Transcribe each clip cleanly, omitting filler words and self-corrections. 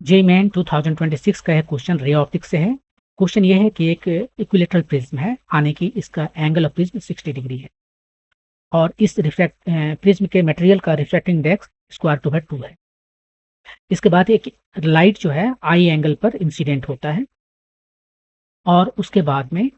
JEE main 2026 का एक question ray optics से है। क्वेश्चन ये है कि एक इक्विलेटरल प्रिज्म है, आने की इसका एंगल ऑफ प्रिज्म 60 डिग्री है और इस प्रिज्म के मटेरियल का रिफ्रैक्टिंग इंडेक्स √2 है। इसके बाद एक लाइट जो है आई एंगल पर इंसिडेंट होता है और उसके बाद में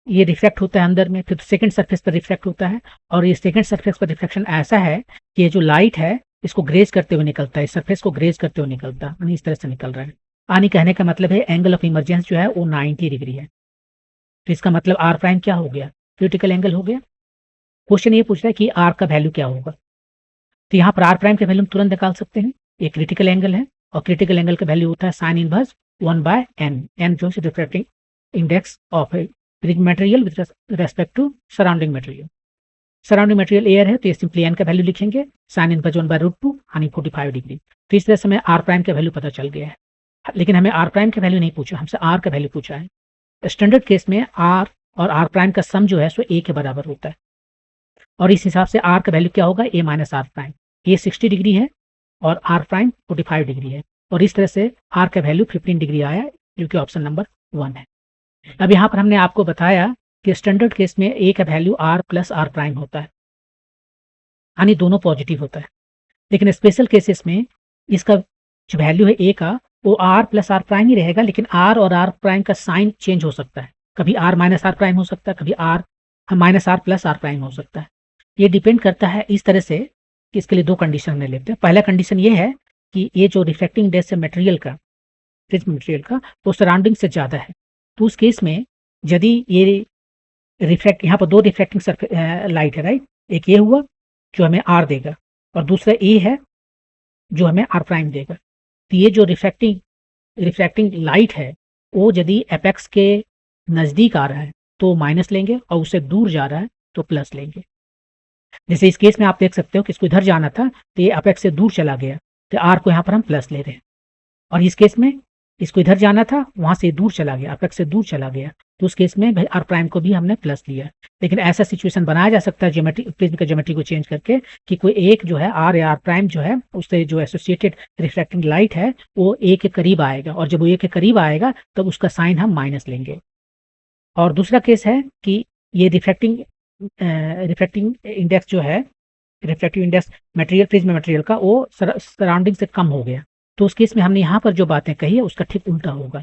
ये रिफ्लेक्ट होता है अंदर में, फिर सेकंड सरफेस पर रिफ्लेक्ट होता है और ये सेकंड सरफेस पर रिफ्लेक्शन ऐसा है कि ये जो लाइट है इसको ग्रेज करते हुए निकलता है, सरफेस को ग्रेज करते हुए निकलता है, इस तरह से निकल रहा है। आनी कहने का मतलब है एंगल ऑफ इमरजेंस जो है वो 90 डिग्री है। तो इसका मतलब आर प्राइम क्या हो गया, क्रिटिकल एंगल हो गया। क्वेश्चन ये पूछ रहा है कि आर का वैल्यू क्या होगा, तो यहाँ पर आर प्राइम का वैल्यू हम तुरंत निकाल सकते हैं। ये क्रिटिकल एंगल है और क्रिटिकल एंगल का वैल्यू होता है साइन इनवर्स 1/n, n जो है refracting index of material with respect to surrounding material. Surrounding material air है तो ये सिंपली एन का वैल्यू लिखेंगे, साइन इनवर्स 1/√2 यानी 45 डिग्री। तो इस तरह से हमें आर प्राइम का वैल्यू पता चल गया है, लेकिन हमें आर प्राइम का वैल्यू नहीं पूछा, हमसे आर का वैल्यू पूछा है। स्टैंडर्ड केस में आर और आर प्राइम का सम जो है सो ए के बराबर होता है और इस हिसाब से आर का वैल्यू क्या होगा, ए माइनस आर प्राइम। ये 60 डिग्री है और आर प्राइम 45 डिग्री है और इस तरह से आर का वैल्यू 15 डिग्री आया, जो कि ऑप्शन नंबर 1 है। अब यहाँ पर हमने आपको बताया कि स्टैंडर्ड केस में ए का value R plus R prime होता है, यानी दोनों पॉजिटिव होता है। लेकिन स्पेशल केसेस में इसका जो वैल्यू है ए का वो आर प्लस आर प्राइम ही रहेगा, लेकिन आर और आर प्राइम का साइन चेंज हो सकता है, कभी आर माइनस आर प्राइम हो सकता है, कभी R minus R plus R prime हो सकता है। ये डिपेंड करता है इस तरह से कि इसके लिए दो कंडीशन में लेते हैं। पहला कंडीशन ये है कि ये जो रिफ्लेक्टिंग इंडेक्स है मटेरियल का, प्रिज्म मटेरियल का, वो सराउंडिंग से ज़्यादा है। तो उस केस में यदि ये रिफ्लेक्ट, यहाँ पर दो रिफ्लेक्टिंग लाइट है राइट, एक ये हुआ जो हमें आर देगा और दूसरा ए है जो हमें आर प्राइम देगा। तो ये जो रिफ्लेक्टिंग लाइट है वो यदि एपेक्स के नज़दीक आ रहा है तो माइनस लेंगे और उससे दूर जा रहा है तो प्लस लेंगे। जैसे इस केस में आप देख सकते हो कि इसको इधर जाना था तो ये अपेक्स से दूर चला गया, तो आर को यहाँ पर हम प्लस ले रहे हैं। और इस केस में इसको इधर जाना था, वहां से दूर चला गया, अपेक्स से दूर चला गया, तो उस केस में आर प्राइम को भी हमने प्लस लिया। लेकिन ऐसा सिचुएशन बनाया जा सकता है ज्योमेट्री, प्रिज्म के ज्योमेट्री को चेंज करके, कि कोई एक जो है आर या आर प्राइम जो है उससे जो एसोसिएटेड रिफ्लेक्टिंग लाइट है वो ए के करीब आएगा और जब वो ए के करीब आएगा तब उसका साइन हम माइनस लेंगे। और दूसरा केस है कि ये रिफ्लेक्टिंग इंडेक्स जो है, reflective index material, prism material का, वो सराउंडिंग से कम हो गया, तो उस केस में हमने यहाँ पर जो बातें कही है उसका ठीक उल्टा होगा।